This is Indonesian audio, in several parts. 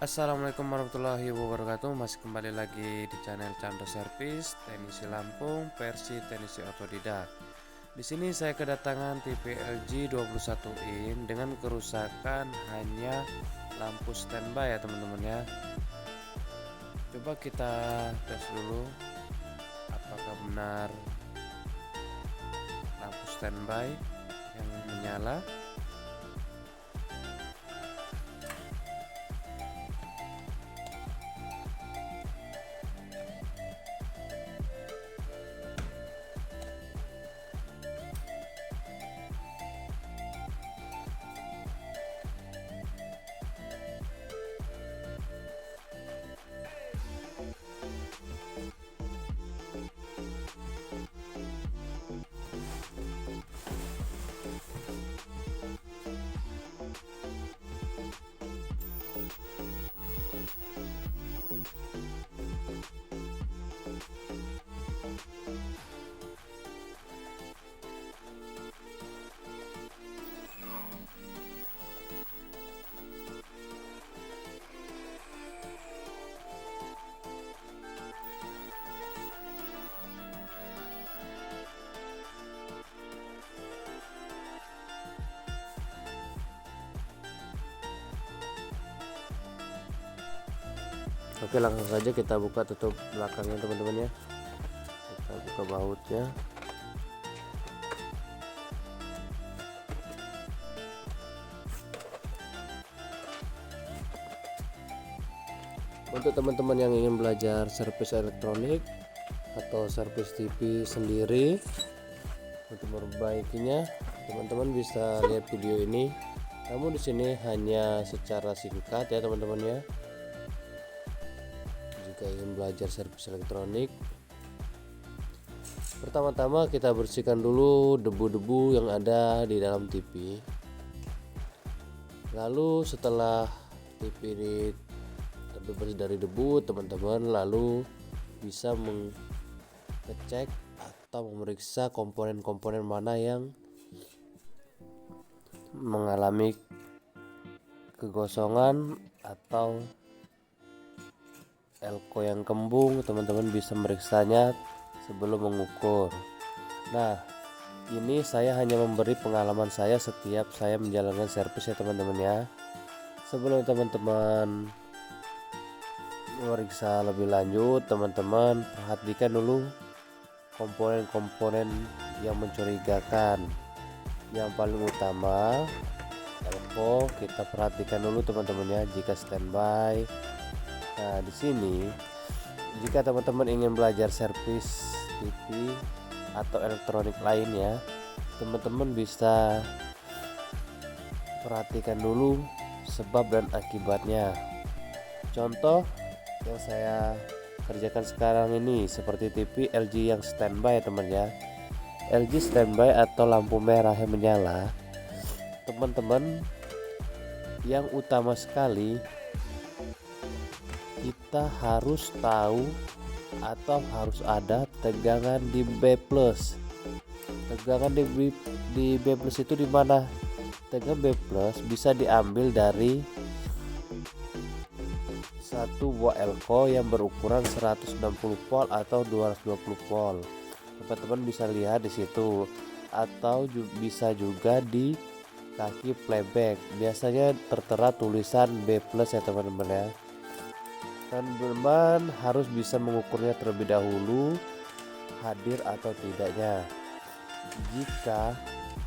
Assalamualaikum warahmatullahi wabarakatuh. Masih kembali lagi di channel Chandra Service Teknisi Lampung versi teknisi otodidak. Di sini saya kedatangan TV LG 21 in dengan kerusakan hanya lampu standby ya teman-teman ya. Coba kita tes dulu apakah benar lampu standby yang menyala. Oke, langsung saja kita buka tutup belakangnya teman-teman ya. Kita buka bautnya. Untuk teman-teman yang ingin belajar servis elektronik atau servis TV sendiri, untuk memperbaikinya teman-teman bisa lihat video ini. Namun di sini hanya secara singkat ya teman-teman ya. Jika ingin belajar servis elektronik, pertama-tama kita bersihkan dulu debu-debu yang ada di dalam TV. Lalu setelah TV ini terbebas dari debu, teman-teman lalu bisa mengecek atau memeriksa komponen-komponen mana yang mengalami kegosongan atau elko yang kembung. Teman-teman bisa meriksanya sebelum mengukur. Nah, ini saya hanya memberi pengalaman saya setiap saya menjalankan servis ya teman-teman ya. Sebelum teman-teman memeriksa lebih lanjut, teman-teman perhatikan dulu komponen-komponen yang mencurigakan. Yang paling utama elko kita perhatikan dulu teman-teman ya, jika standby. Nah, di sini jika teman-teman ingin belajar servis TV atau elektronik lainnya, teman-teman bisa perhatikan dulu sebab dan akibatnya. Contoh yang saya kerjakan sekarang ini seperti TV LG yang standby ya teman ya. LG standby atau lampu merah yang menyala, teman-teman, yang utama sekali kita harus tahu atau harus ada tegangan di B+. Tegangan di B+ itu di mana? Tegangan B+ bisa diambil dari satu buah elko yang berukuran 160 volt atau 220 volt. Teman-teman bisa lihat di situ, atau bisa juga di kaki playback. Biasanya tertera tulisan B+ ya teman-teman ya. Teman-teman harus bisa mengukurnya terlebih dahulu hadir atau tidaknya. Jika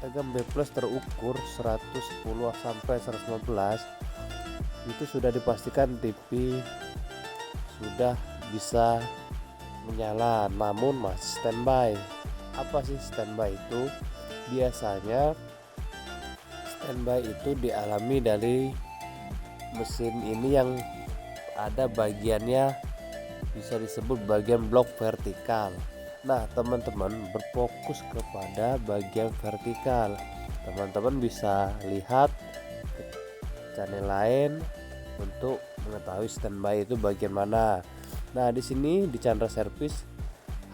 tegangan B+ terukur 110 sampai 115, itu sudah dipastikan TV sudah bisa menyala namun masih standby. Apa sih standby itu? Biasanya standby itu dialami dari mesin ini yang ada bagiannya bisa disebut bagian blok vertikal. Nah, teman-teman berfokus kepada bagian vertikal. Teman-teman bisa lihat channel lain untuk mengetahui standby itu bagian mana. Nah, di sini di Chandra Service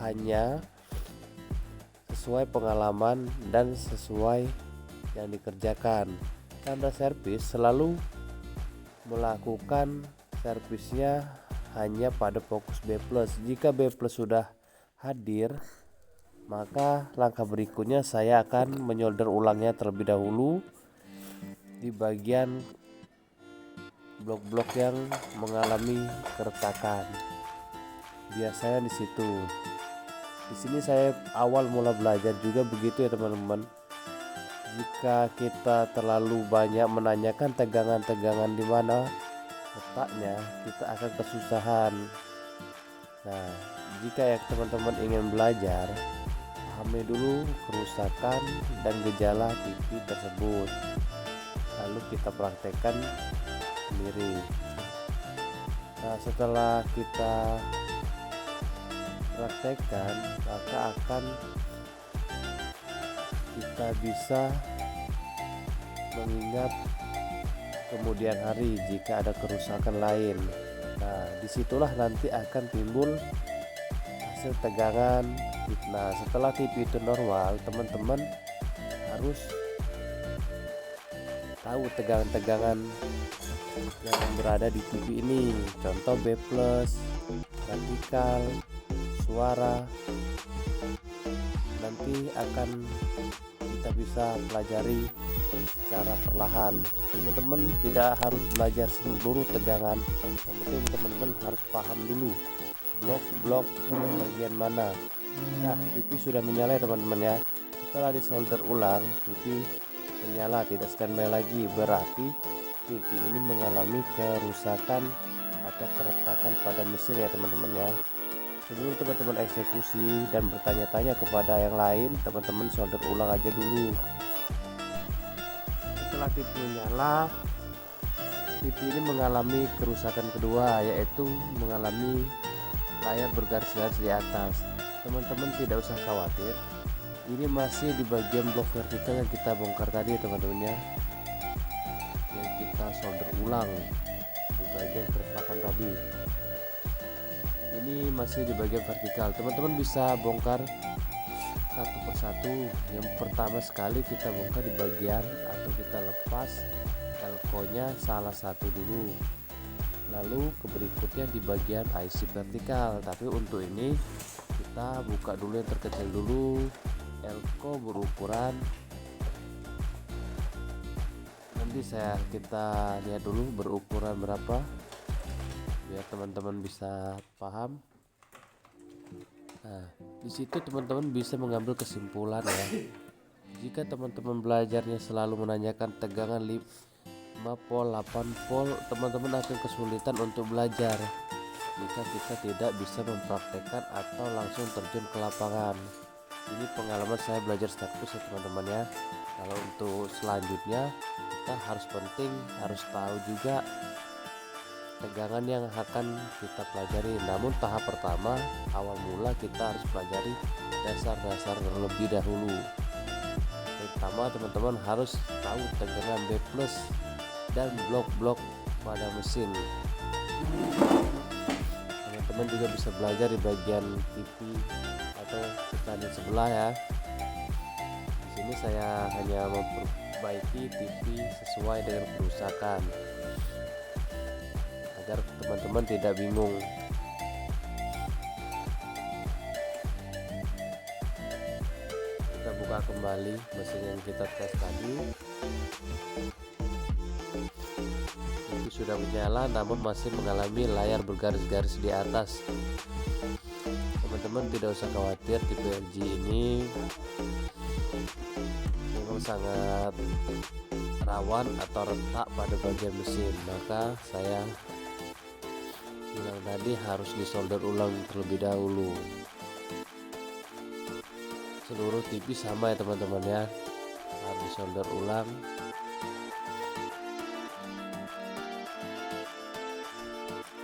hanya sesuai pengalaman dan sesuai yang dikerjakan. Chandra Service selalu melakukan servisnya hanya pada fokus B+. Jika B+ sudah hadir, maka langkah berikutnya saya akan menyolder ulangnya terlebih dahulu di bagian blok-blok yang mengalami keretakan. Biasanya di situ. Di sini saya awal mula belajar juga begitu ya teman-teman. Jika kita terlalu banyak menanyakan tegangan-tegangan di mana letaknya, kita akan kesusahan. Nah, jika ya teman-teman ingin belajar, pahami dulu kerusakan dan gejala TV tersebut, lalu kita praktekkan sendiri. Nah, setelah kita praktekkan, maka akan kita bisa mengingat kemudian hari jika ada kerusakan lain. Nah, disitulah nanti akan timbul hasil tegangan. Nah, setelah TV itu normal, teman-teman harus tahu tegangan-tegangan yang berada di TV ini. Contoh B+, vertikal, suara. Nanti akan kita bisa pelajari secara perlahan. Teman-teman tidak harus belajar seluruh tegangan, yang penting teman-teman harus paham dulu blok-blok bagian mana. Nah, TV sudah menyala ya teman-teman ya. Setelah disolder ulang, TV menyala, tidak standby lagi, berarti TV ini mengalami kerusakan atau keretakan pada mesin ya teman-teman ya. Sebelum teman-teman eksekusi dan bertanya-tanya kepada yang lain, teman-teman solder ulang aja dulu. Setelah TV menyala, TV ini mengalami kerusakan kedua, yaitu mengalami layar bergaris-garis di atas. Teman-teman tidak usah khawatir, ini masih di bagian blok vertikal yang kita bongkar tadi ya teman-teman ya, yang kita solder ulang di bagian keretakan tadi. Ini masih di bagian vertikal. Teman-teman bisa bongkar satu persatu. Yang pertama sekali kita bongkar di bagian atau kita lepas elko-nya salah satu dulu, lalu berikutnya di bagian IC vertikal. Tapi untuk ini kita buka dulu yang terkecil dulu. Elko berukuran, nanti kita lihat dulu berukuran berapa biar teman-teman bisa paham. Nah, di situ teman-teman bisa mengambil kesimpulan ya. Jika teman-teman belajarnya selalu menanyakan tegangan 5 volt, 8 volt, teman-teman akan kesulitan untuk belajar jika kita tidak bisa mempraktekkan atau langsung terjun ke lapangan. Ini pengalaman saya belajar status ya teman-teman ya. Kalau untuk selanjutnya kita harus tahu juga tegangan yang akan kita pelajari. Namun tahap pertama, awal mula kita harus pelajari dasar-dasar terlebih dahulu. Pertama teman-teman harus tahu tegangan B+ dan blok-blok pada mesin. Teman-teman juga bisa belajar di bagian TV atau tadi sebelah ya. Di sini saya hanya memperbaiki TV sesuai dengan kerusakan agar teman-teman tidak bingung. Kita buka kembali mesin yang kita tes tadi. Itu sudah menyala namun masih mengalami layar bergaris-garis di atas. Teman-teman tidak usah khawatir, tipe LG ini memang sangat rawan atau retak pada bagian mesin, maka saya bilang tadi harus disolder ulang terlebih dahulu. Seluruh TV sama ya teman-teman ya, harus disolder ulang.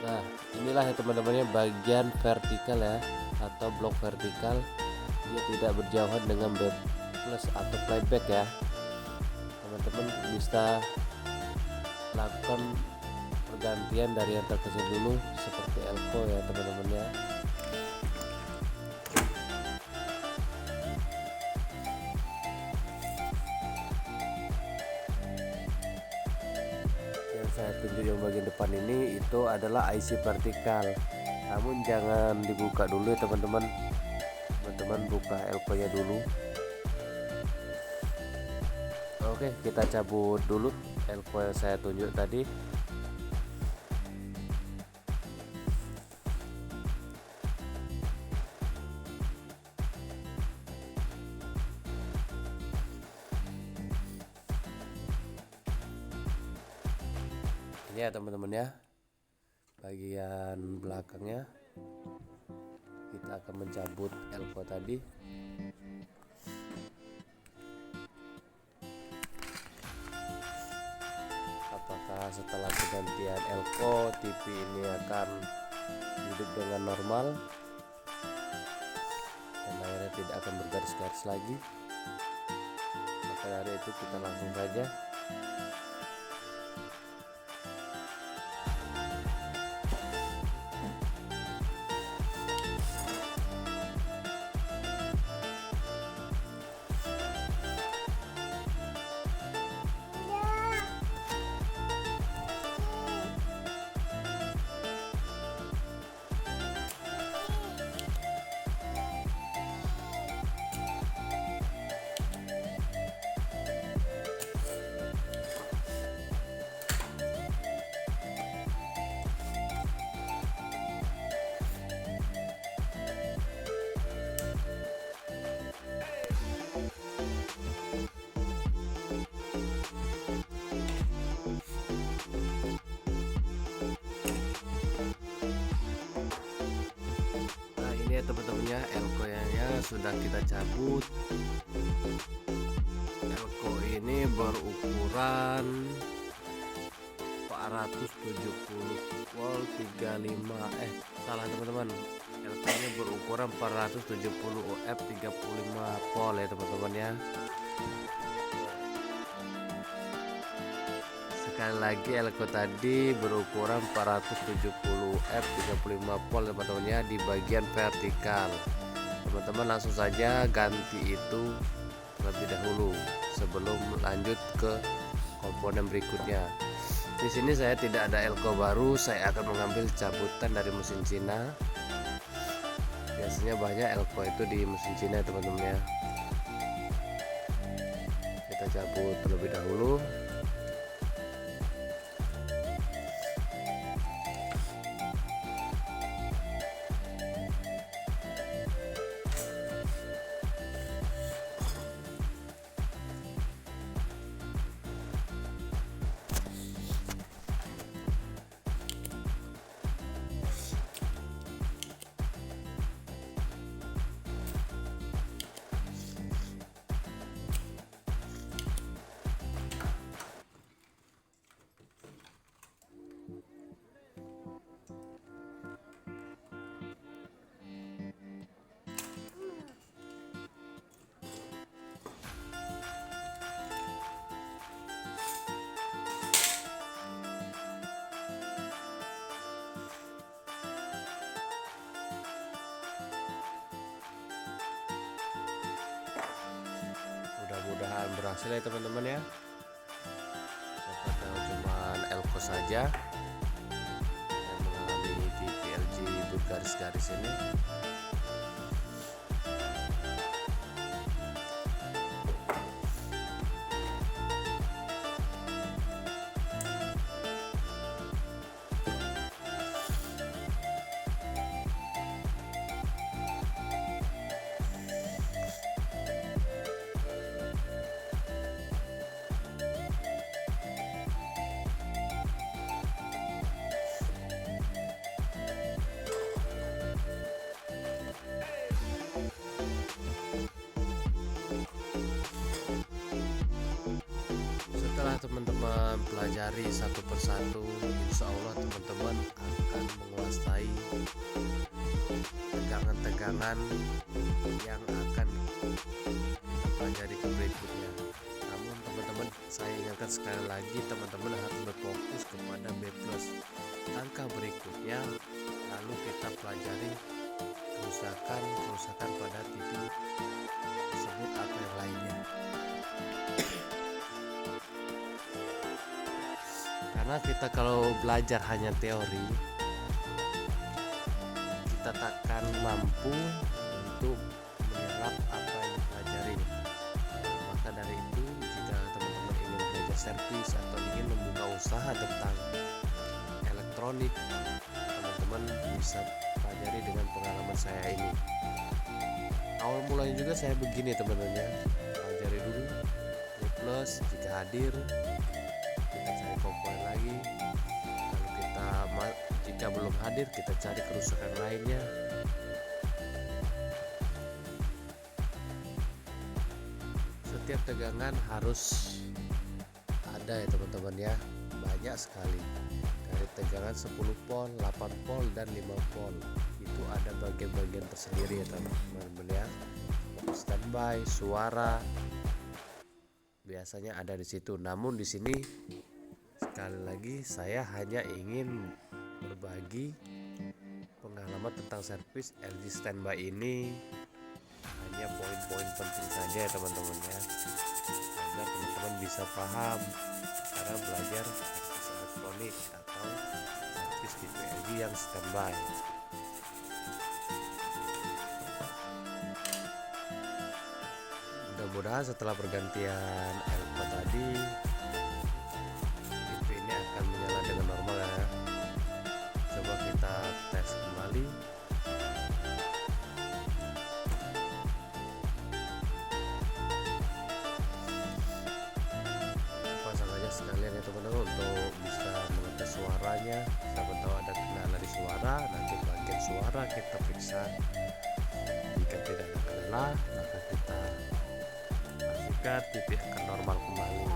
Nah, inilah ya teman-teman ya bagian vertikal ya, atau blok vertikal. Dia tidak berjauhan dengan B+ atau playback ya. Teman-teman bisa lakukan pergantian dari yang terkecil dulu seperti elko ya teman-teman ya. Yang saya tunjuk yang bagian depan ini itu adalah IC vertikal, namun jangan dibuka dulu ya teman-teman. Teman-teman buka elko nya dulu. Oke, kita cabut dulu elko yang saya tunjuk tadi. Ini ya teman-teman ya, bagian belakangnya kita akan mencabut elko tadi. Apakah setelah pergantian elko TV ini akan hidup dengan normal dan layarnya tidak akan bergaris-garis lagi? Maka dari itu kita langsung saja ya teman-teman ya. Elko nya sudah kita cabut. Elko ini berukuran 470 volt 35 salah teman-teman. Elko ini berukuran 470 UF 35 volt ya teman-teman ya. Sekali lagi elko tadi berukuran 470 F 35 volt teman-teman ya, di bagian vertikal. Teman-teman langsung saja ganti itu terlebih dahulu sebelum lanjut ke komponen berikutnya. Di sini saya tidak ada elko baru, saya akan mengambil cabutan dari mesin Cina. Biasanya banyak elko itu di mesin Cina teman-teman ya. Kita cabut terlebih dahulu. Mudah-mudahan berhasil ya teman-teman ya. Siapa tahu cuman elko saja yang mengalami TV LG bergaris-garis ini. Setelah teman-teman pelajari satu persatu, insya Allah teman-teman akan menguasai tegangan-tegangan yang akan kita pelajari ke berikutnya. Namun teman-teman, saya ingatkan sekali lagi, teman-teman harus berfokus kepada B+. Langkah berikutnya lalu kita pelajari kerusakan pada TV tersebut atau yang lainnya. Karena kita kalau belajar hanya teori, kita takkan mampu untuk menyerap apa yang dipelajari. Maka dari itu, jika teman-teman ingin belajar servis atau ingin membuka usaha tentang elektronik, teman-teman bisa pelajari dengan pengalaman saya ini. Awal mulanya juga saya begini teman-teman ya, pelajari dulu plus, jika hadir kita cari komponen lagi, lalu jika belum hadir kita cari kerusakan lainnya. Setiap tegangan harus ada ya teman-teman ya, banyak sekali, dari tegangan 10 volt, 8 volt, dan 5 volt. Itu ada bagian-bagian tersendiri ya teman-teman ya. Standby, suara biasanya ada di situ. Namun di sini sekali lagi saya hanya ingin berbagi pengalaman tentang servis LG standby ini, hanya poin-poin penting saja ya teman-teman ya, agar teman-teman bisa paham cara belajar servis elektronik atau servis tipe LG yang standby. Mudah-mudahan setelah pergantian elko tadi, TV ini akan menyala dengan normal ya. Coba kita tes kembali. Pasang aja sekalian ya teman-teman untuk bisa mengetes suaranya. Siapa tahu ada kendala di suara, nanti bagian suara kita periksa. Jika tidak ada kendala, maka kita TV akan normal kembali.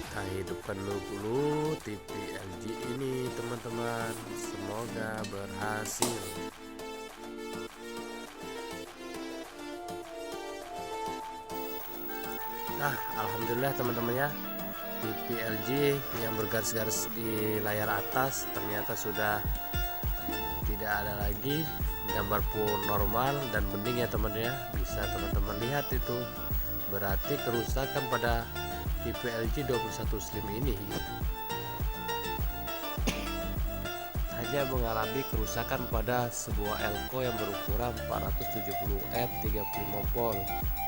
Kita hidupkan dulu TV LG ini teman-teman, semoga berhasil. Nah, alhamdulillah teman-teman ya, TV LG yang bergaris-garis di layar atas ternyata sudah tidak ada lagi, gambar pun normal dan bening ya teman-teman ya. Bisa teman-teman lihat itu, berarti kerusakan pada tipe LG 21 Slim ini hanya mengalami kerusakan pada sebuah elko yang berukuran 470 F 35 volt.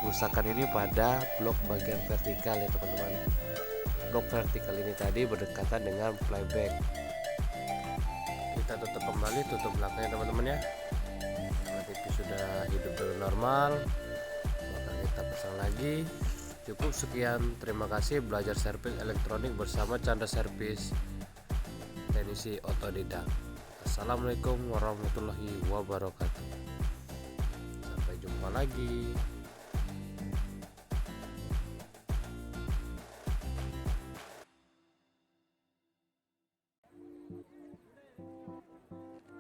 Kerusakan ini pada blok bagian vertikal ya teman-teman. Blok vertikal ini tadi berdekatan dengan playback. Kita tutup kembali, tutup belakangnya teman-teman ya. Karena TV sudah hidup dengan normal, maka kita pasang lagi. Cukup sekian, terima kasih belajar servis elektronik bersama Chandra Servis Teknisi Otodidak. Assalamualaikum warahmatullahi wabarakatuh. Sampai jumpa lagi.